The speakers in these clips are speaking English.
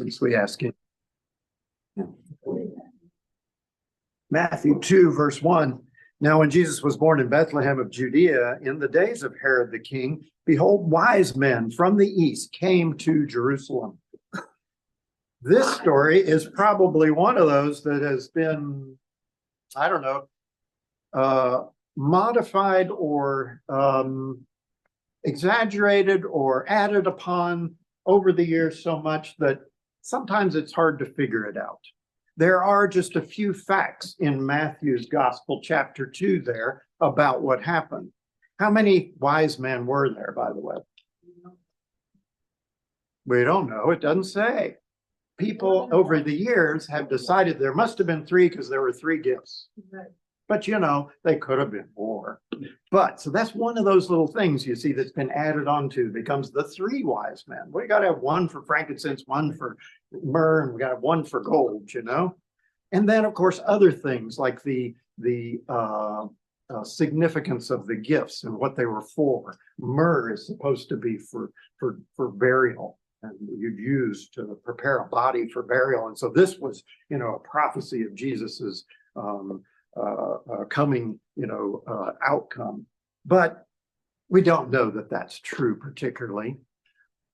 blessings we ask you. Matthew 2, verse 1. Now, when Jesus was born in Bethlehem of Judea, in the days of Herod the king, behold, wise men from the east came to Jerusalem. This story is probably one of those that has been, I don't know, modified or exaggerated or added upon over the years so much that sometimes it's hard to figure it out. There are just a few facts in Matthew's Gospel, chapter 2 there, about what happened. How many wise men were there, by the way? We don't know. It doesn't say. People over the years have decided there must have been 3 because there were 3 gifts. But, you know, they could have been 4. But, so that's one of those little things you see that's been added onto, becomes the 3 wise men. We got to have 1 for frankincense, 1 for myrrh, and we got to have 1 for gold, you know? And then, of course, other things like the significance of the gifts and what they were for. Myrrh is supposed to be for burial, and you'd use to prepare a body for burial. And so this was, you know, a prophecy of Jesus's coming, you know, outcome. But we don't know that that's true particularly.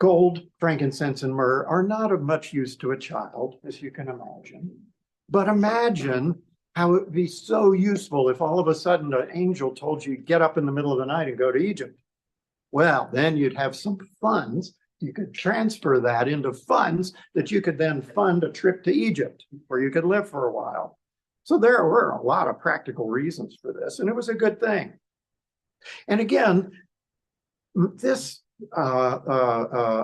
Gold, frankincense, and myrrh are not of much use to a child, as you can imagine. But imagine how it would be so useful if all of a sudden an angel told you, get up in the middle of the night and go to Egypt. Well, then you'd have some funds. You could transfer that into funds that you could then fund a trip to Egypt, where you could live for a while. So there were a lot of practical reasons for this, and it was a good thing. And again, this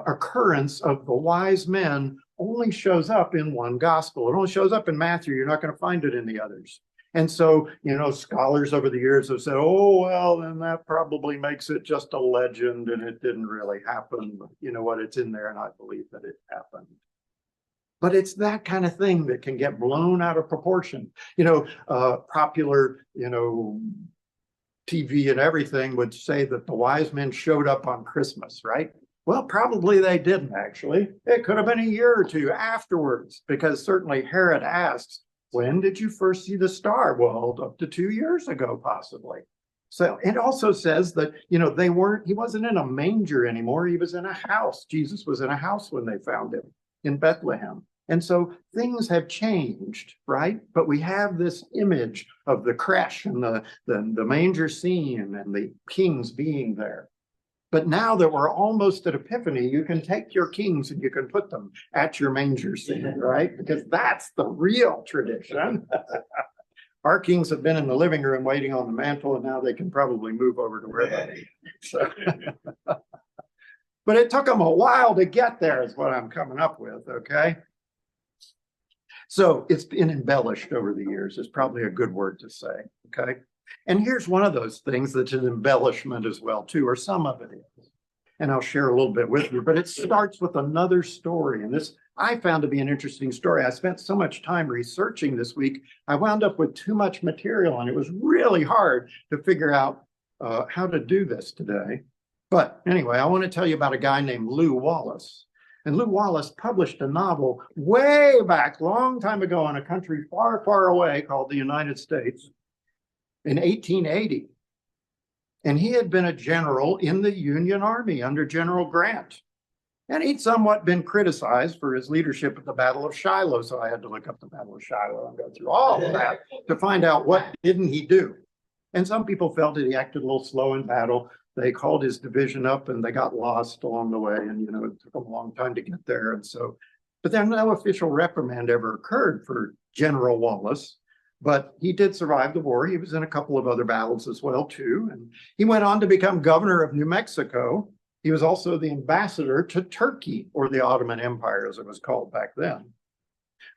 occurrence of the wise men only shows up in one gospel. It only shows up in Matthew. You're not going to find it in the others. And so, you know, scholars over the years have said, oh, well, then that probably makes it just a legend and it didn't really happen. But you know what? It's in there, and I believe that it happened. But it's that kind of thing that can get blown out of proportion. You know, popular, you know, TV and everything would say that the wise men showed up on Christmas, right? Well, probably they didn't, actually. It could have been a year or 2 afterwards, because certainly Herod asks, when did you first see the star? Well, up to 2 years ago, possibly. So it also says that, you know, he wasn't in a manger anymore. He was in a house. Jesus was in a house when they found him in Bethlehem. And so things have changed, right? But we have this image of the creche and the manger scene and the kings being there. But now that we're almost at Epiphany, you can take your kings and you can put them at your manger scene, right? Because that's the real tradition. Our kings have been in the living room waiting on the mantle, and now they can probably move over to where they so. But it took them a while to get there, is what I'm coming up with, okay? So it's been embellished over the years, is probably a good word to say, okay? And here's one of those things that's an embellishment as well, too, or some of it is. And I'll share a little bit with you, but it starts with another story. And this I found to be an interesting story. I spent so much time researching this week, I wound up with too much material, and it was really hard to figure out how to do this today. But anyway, I want to tell you about a guy named Lew Wallace. And Lew Wallace published a novel way back, long time ago, in a country far, far away called the United States in 1880. And he had been a general in the Union Army under General Grant. And he'd somewhat been criticized for his leadership at the Battle of Shiloh. So I had to look up the Battle of Shiloh and go through all of that to find out what didn't he do. And some people felt that he acted a little slow in battle. They called his division up and they got lost along the way. And, you know, it took them a long time to get there. And so, but then no official reprimand ever occurred for General Wallace. But he did survive the war. He was in a couple of other battles as well, too. And he went on to become governor of New Mexico. He was also the ambassador to Turkey, or the Ottoman Empire, as it was called back then.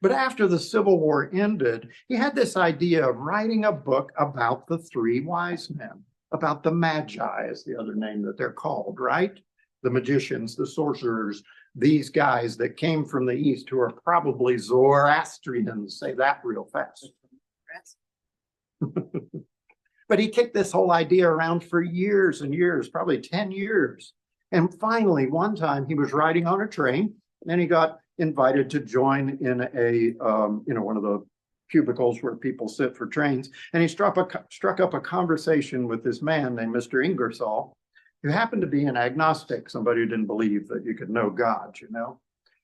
But after the Civil War ended, he had this idea of writing a book about the 3 wise men, about the Magi is the other name that they're called, right? The magicians, the sorcerers, these guys that came from the East who are probably Zoroastrians. Say that real fast. But he kicked this whole idea around for years and years, probably 10 years. And finally, one time he was riding on a train and he got invited to join in a, one of the cubicles where people sit for trains. And he struck up a conversation with this man named Mr. Ingersoll, who happened to be an agnostic, somebody who didn't believe that you could know God,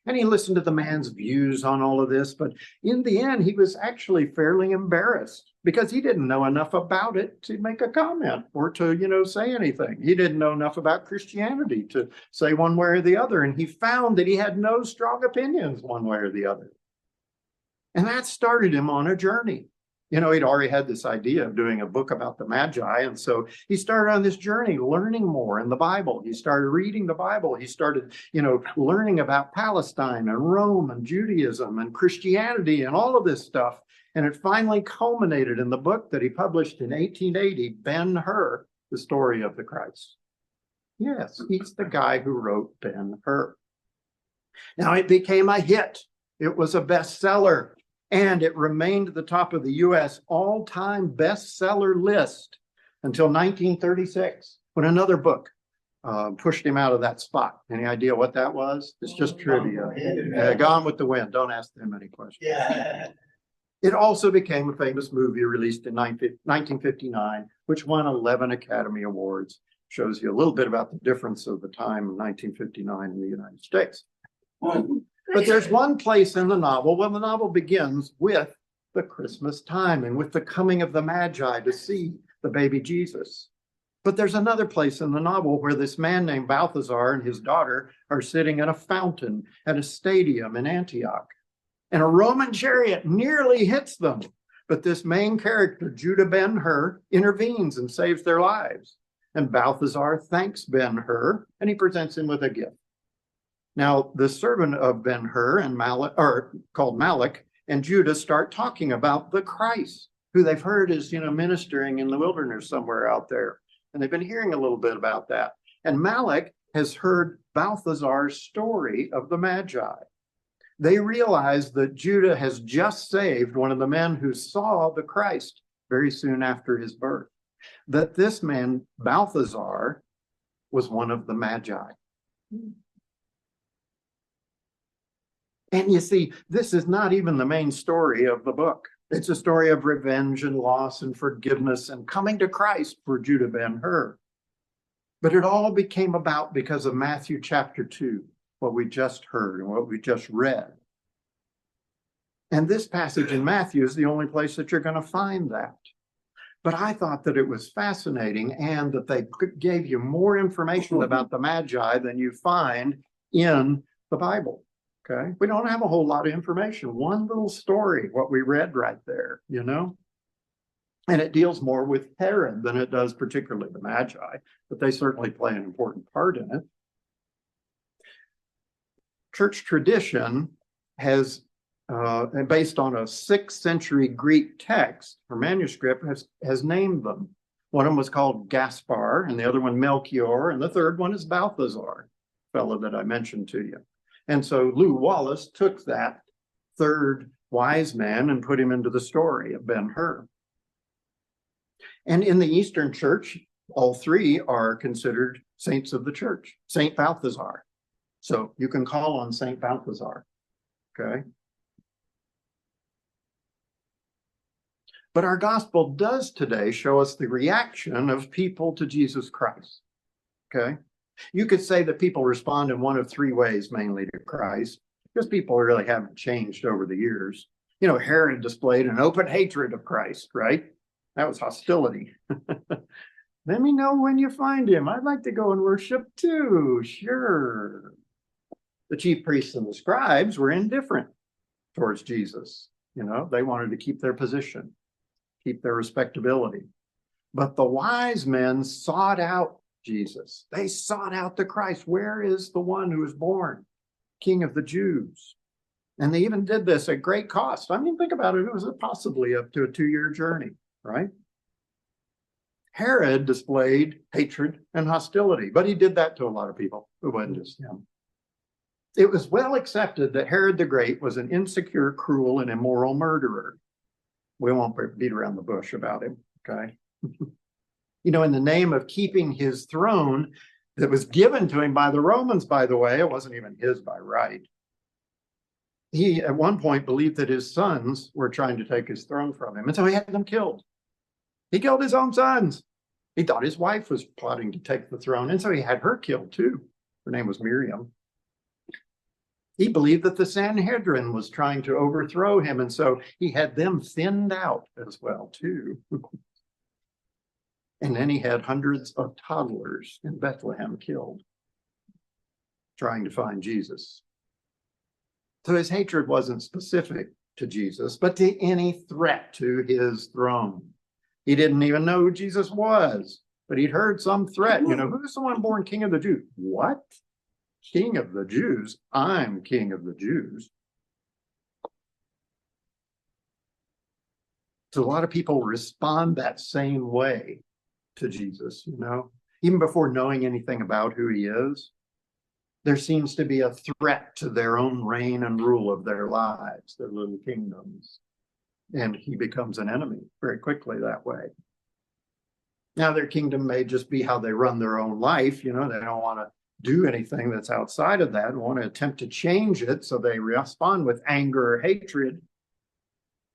And he listened to the man's views on all of this, but in the end, he was actually fairly embarrassed because he didn't know enough about it to make a comment or to, say anything. He didn't know enough about Christianity to say one way or the other. And he found that he had no strong opinions one way or the other. And that started him on a journey. He'd already had this idea of doing a book about the Magi. And so he started on this journey, learning more in the Bible. He started reading the Bible. He started, learning about Palestine and Rome and Judaism and Christianity and all of this stuff. And it finally culminated in the book that he published in 1880, Ben-Hur, The Story of the Christ. Yes, he's the guy who wrote Ben-Hur. Now, it became a hit. It was a bestseller. And it remained at the top of the U.S. all-time bestseller list until 1936, when another book pushed him out of that spot. Any idea what that was? It's just trivia. Gone with the Wind. Don't ask them any questions. Yeah. It also became a famous movie released in 1959, which won 11 Academy Awards. Shows you a little bit about the difference of the time of 1959 in the United States. But there's one place in the novel, the novel begins with the Christmas time and with the coming of the Magi to see the baby Jesus. But there's another place in the novel where this man named Balthazar and his daughter are sitting at a fountain at a stadium in Antioch. And a Roman chariot nearly hits them. But this main character, Judah Ben-Hur, intervenes and saves their lives. And Balthazar thanks Ben-Hur and he presents him with a gift. Now, the servant of Ben-Hur and called Malach, and Judah start talking about the Christ, who they've heard is, ministering in the wilderness somewhere out there. And they've been hearing a little bit about that. And Malach has heard Balthazar's story of the Magi. They realize that Judah has just saved one of the men who saw the Christ very soon after his birth. That this man, Balthazar, was one of the Magi. And you see, this is not even the main story of the book. It's a story of revenge and loss and forgiveness and coming to Christ for Judah Ben-Hur. But it all became about because of Matthew chapter 2, what we just heard and what we just read. And this passage in Matthew is the only place that you're going to find that. But I thought that it was fascinating and that they gave you more information about the Magi than you find in the Bible. Okay, we don't have a whole lot of information. One little story, what we read right there, And it deals more with Herod than it does particularly the Magi, but they certainly play an important part in it. Church tradition has, based on a 6th century Greek text or manuscript, has named them. One of them was called Gaspar, and the other one Melchior, and the third one is Balthazar, fellow that I mentioned to you. And so Lew Wallace took that third wise man and put him into the story of Ben-Hur. And in the Eastern Church, all three are considered saints of the church, Saint Balthazar. So you can call on Saint Balthazar, okay? But our gospel does today show us the reaction of people to Jesus Christ, okay? You could say that people respond in one of three ways mainly to Christ, because people really haven't changed over the years. Herod displayed an open hatred of Christ, right? That was hostility. Let me know when you find him. I'd like to go and worship too. Sure. The chief priests and the scribes were indifferent towards Jesus. They wanted to keep their position, keep their respectability. But the wise men sought out Jesus. They sought out the Christ. Where is the one who was born, King of the Jews? And they even did this at great cost. I mean, think about it. It was possibly up to a 2-year journey, right? Herod displayed hatred and hostility, but he did that to a lot of people. It wasn't just him. It was well accepted that Herod the Great was an insecure, cruel, and immoral murderer. We won't beat around the bush about him, okay? In the name of keeping his throne that was given to him by the Romans, by the way, it wasn't even his by right. He at one point believed that his sons were trying to take his throne from him, and so he had them killed. He killed his own sons. He thought his wife was plotting to take the throne, and so he had her killed too. Her name was Miriam. He believed that the Sanhedrin was trying to overthrow him, and so he had them thinned out as well too. And then he had hundreds of toddlers in Bethlehem killed, trying to find Jesus. So his hatred wasn't specific to Jesus, but to any threat to his throne. He didn't even know who Jesus was, but he'd heard some threat. Who's the one born king of the Jews? What? King of the Jews? I'm king of the Jews. So a lot of people respond that same way to Jesus, even before knowing anything about who he is. There seems to be a threat to their own reign and rule of their lives, their little kingdoms. And he becomes an enemy very quickly that way. Now, their kingdom may just be how they run their own life. They don't want to do anything that's outside of that and want to attempt to change it. So they respond with anger or hatred.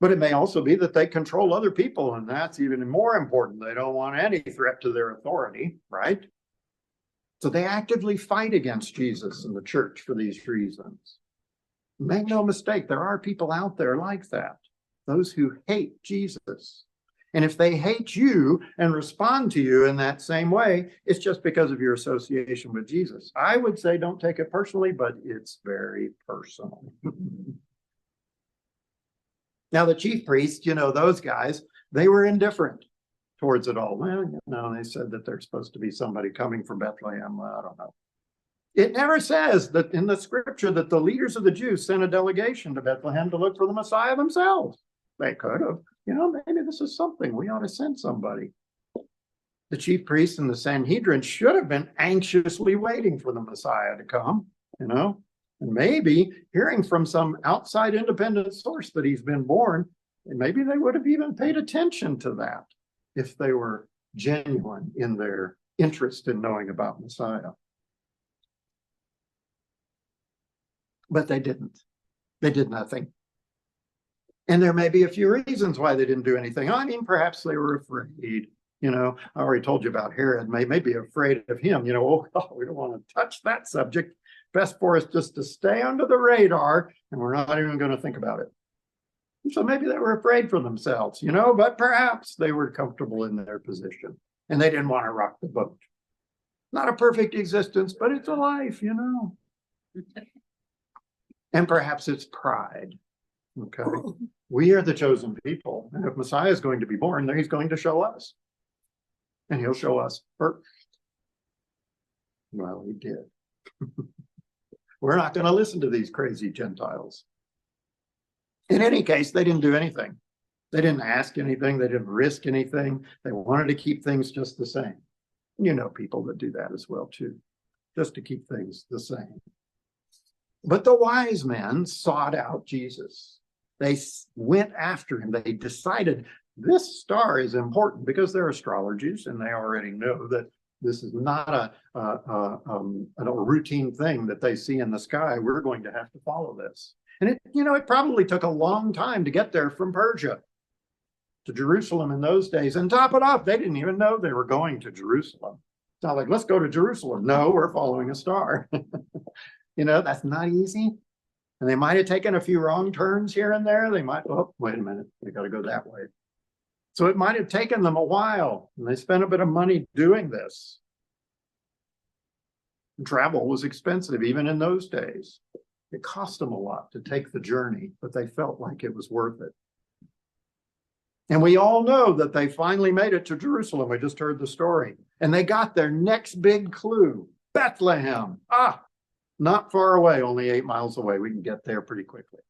But it may also be that they control other people, and that's even more important. They don't want any threat to their authority, right? So they actively fight against Jesus and the church for these reasons. Make no mistake, there are people out there like that, those who hate Jesus. And if they hate you and respond to you in that same way, it's just because of your association with Jesus. I would say don't take it personally, but it's very personal. Now, the chief priests, those guys, they were indifferent towards it all. Well, they said that there's supposed to be somebody coming from Bethlehem. Well, I don't know. It never says that in the scripture that the leaders of the Jews sent a delegation to Bethlehem to look for the Messiah themselves. They could have. Maybe this is something. We ought to send somebody. The chief priests and the Sanhedrin should have been anxiously waiting for the Messiah to come, and maybe hearing from some outside independent source that he's been born, and maybe they would have even paid attention to that if they were genuine in their interest in knowing about Messiah. But they didn't. They did nothing. And there may be a few reasons why they didn't do anything. Perhaps they were afraid. I already told you about Herod. May be afraid of him. We don't want to touch that subject. Best for us just to stay under the radar, and we're not even going to think about it. So maybe they were afraid for themselves, but perhaps they were comfortable in their position, and they didn't want to rock the boat. Not a perfect existence, but it's a life, And perhaps it's pride. Okay. We are the chosen people. And if Messiah is going to be born, then he's going to show us. And he'll show us first. Well, he did. We're not going to listen to these crazy Gentiles. In any case, they didn't do anything. They didn't ask anything. They didn't risk anything. They wanted to keep things just the same. People that do that as well, too, just to keep things the same. But the wise men sought out Jesus. They went after him. They decided this star is important because they're astrologers and they already know that this is not a routine thing that they see in the sky. We're going to have to follow this. And it probably took a long time to get there from Persia to Jerusalem in those days. And top it off, they didn't even know they were going to Jerusalem. It's not like, let's go to Jerusalem. No, we're following a star. That's not easy. And they might have taken a few wrong turns here and there. They might, wait a minute, we got to go that way. So it might have taken them a while, and they spent a bit of money doing this. And travel was expensive, even in those days. It cost them a lot to take the journey, but they felt like it was worth it. And we all know that they finally made it to Jerusalem. We just heard the story. And they got their next big clue, Bethlehem. Not far away, only 8 miles away. We can get there pretty quickly.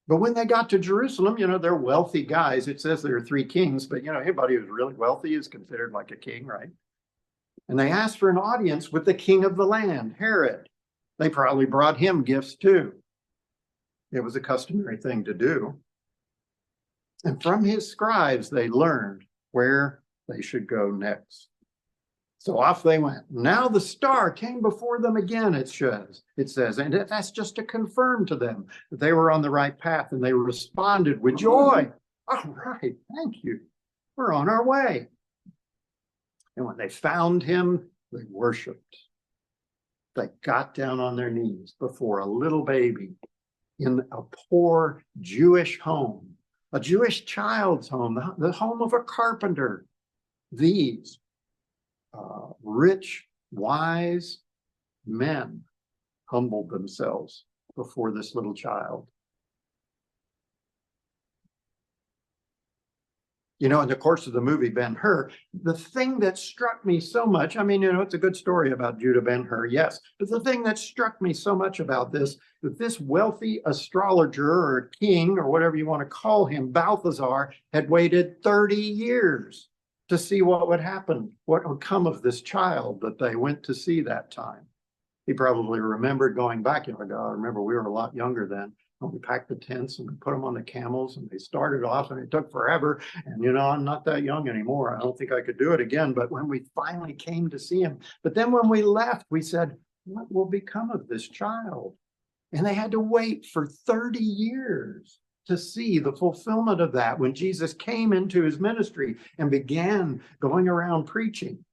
But when they got to Jerusalem, they're wealthy guys. It says there are 3 kings, but anybody who's really wealthy is considered like a king, right? And they asked for an audience with the king of the land, Herod. They probably brought him gifts too. It was a customary thing to do. And from his scribes, they learned where they should go next. So off they went. Now the star came before them again, it says, and that's just to confirm to them that they were on the right path, and they responded with joy. All right, thank you. We're on our way. And when they found him, they worshiped. They got down on their knees before a little baby in a poor Jewish home, a Jewish child's home, the home of a carpenter. These rich, wise men humbled themselves before this little child. You know, in the course of the movie Ben-Hur, the thing that struck me so much, I mean, you know, it's a good story about Judah Ben-Hur, yes, but the thing that struck me so much about this, that this wealthy astrologer or king or whatever you want to call him, Balthazar, had waited 30 years to see what would happen, what would come of this child that they went to see that time. He probably remembered going back, you know, I remember we were a lot younger then. We packed the tents and we put them on the camels, and they started off, and it took forever. And, you know, I'm not that young anymore. I don't think I could do it again. But when we finally came to see him, but then when we left, we said, what will become of this child? And they had to wait for 30 years to see the fulfillment of that when Jesus came into his ministry and began going around preaching.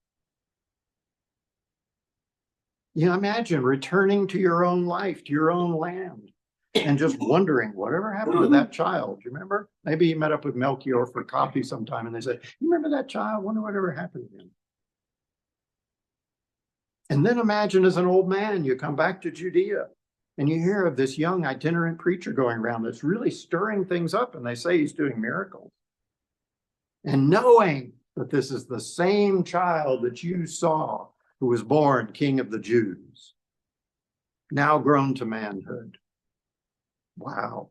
You know, imagine returning to your own life, to your own land, and just wondering, whatever happened to that child? You remember? Maybe you met up with Melchior for coffee sometime, and they said, you remember that child? Wonder whatever happened to him. And then imagine as an old man, you come back to Judea, and you hear of this young itinerant preacher going around that's really stirring things up, and they say he's doing miracles. And knowing that this is the same child that you saw who was born King of the Jews, now grown to manhood. Wow,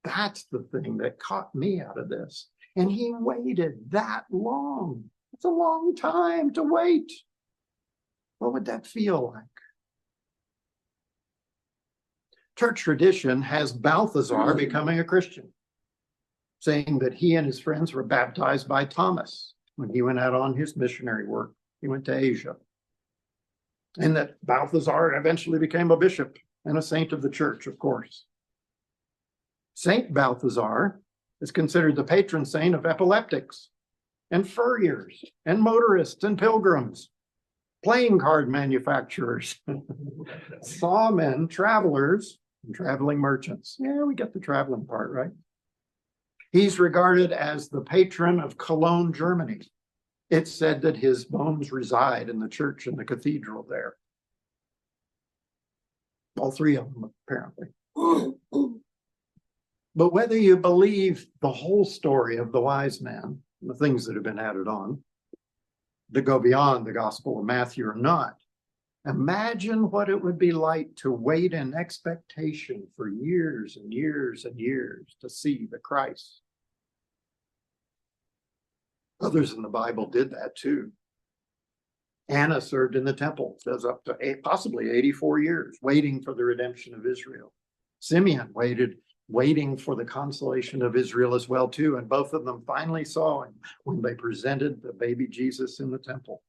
that's the thing that caught me out of this. And he waited that long. It's a long time to wait. What would that feel like? Church tradition has Balthazar becoming a Christian, saying that he and his friends were baptized by Thomas when he went out on his missionary work. He went to Asia. And that Balthazar eventually became a bishop and a saint of the church, of course. Saint Balthazar is considered the patron saint of epileptics and furriers and motorists and pilgrims, playing card manufacturers, sawmen, travelers, and traveling merchants. Yeah, we get the traveling part, right? He's regarded as the patron of Cologne, Germany. It's said that his bones reside in the church and the cathedral there. All three of them, apparently. But whether you believe the whole story of the wise man, the things that have been added on, that go beyond the Gospel of Matthew or not, imagine what it would be like to wait in expectation for years and years and years to see the Christ. Others in the Bible did that too. Anna served in the temple, says up to possibly 84 years, waiting for the redemption of Israel. Simeon waiting for the consolation of Israel as well too, and both of them finally saw him when they presented the baby Jesus in the temple.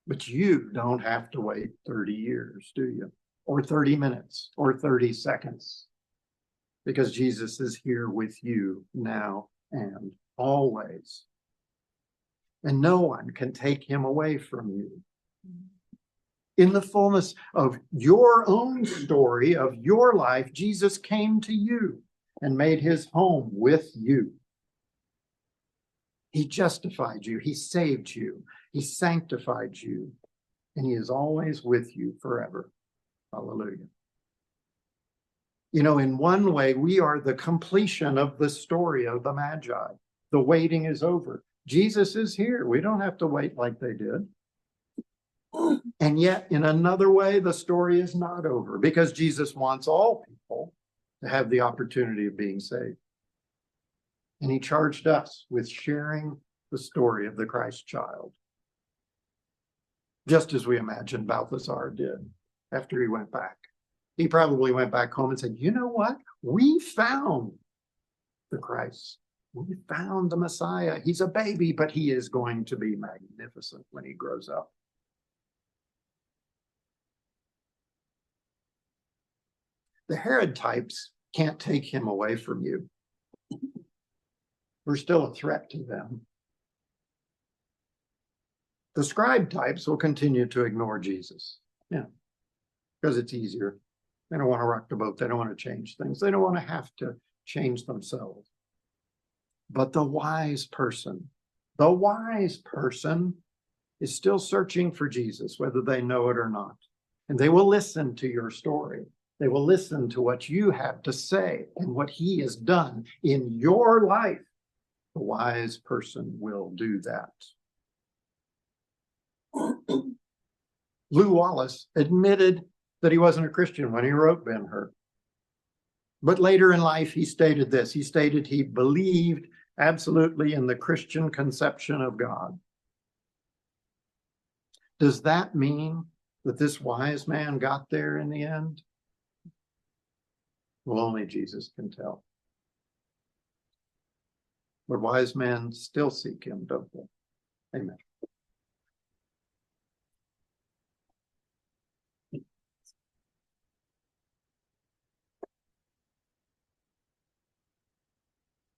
But you don't have to wait 30 years, do you? Or 30 minutes, or 30 seconds, because Jesus is here with you now and always. And no one can take him away from you. In the fullness of your own story, of your life, Jesus came to you and made his home with you. He justified you. He saved you. He sanctified you. And he is always with you forever. Hallelujah. You know, in one way, we are the completion of the story of the Magi. The waiting is over. Jesus is here. We don't have to wait like they did. And yet, in another way, the story is not over, because Jesus wants all people to have the opportunity of being saved. And he charged us with sharing the story of the Christ child, just as we imagined Balthazar did after he went back. He probably went back home and said, you know what? We found the Christ. We found the Messiah. He's a baby, but he is going to be magnificent when he grows up. The Herod types can't take him away from you. We're still a threat to them. The scribe types will continue to ignore Jesus. Yeah, because it's easier. They don't want to rock the boat. They don't want to change things. They don't want to have to change themselves. But the wise person is still searching for Jesus, whether they know it or not. And they will listen to your story. They will listen to what you have to say and what he has done in your life. The wise person will do that. Lew Wallace admitted that he wasn't a Christian when he wrote Ben-Hur. But later in life, he stated this. He stated he believed absolutely in the Christian conception of God. Does that mean that this wise man got there in the end? Well, only Jesus can tell. But wise men still seek him, don't they? Amen.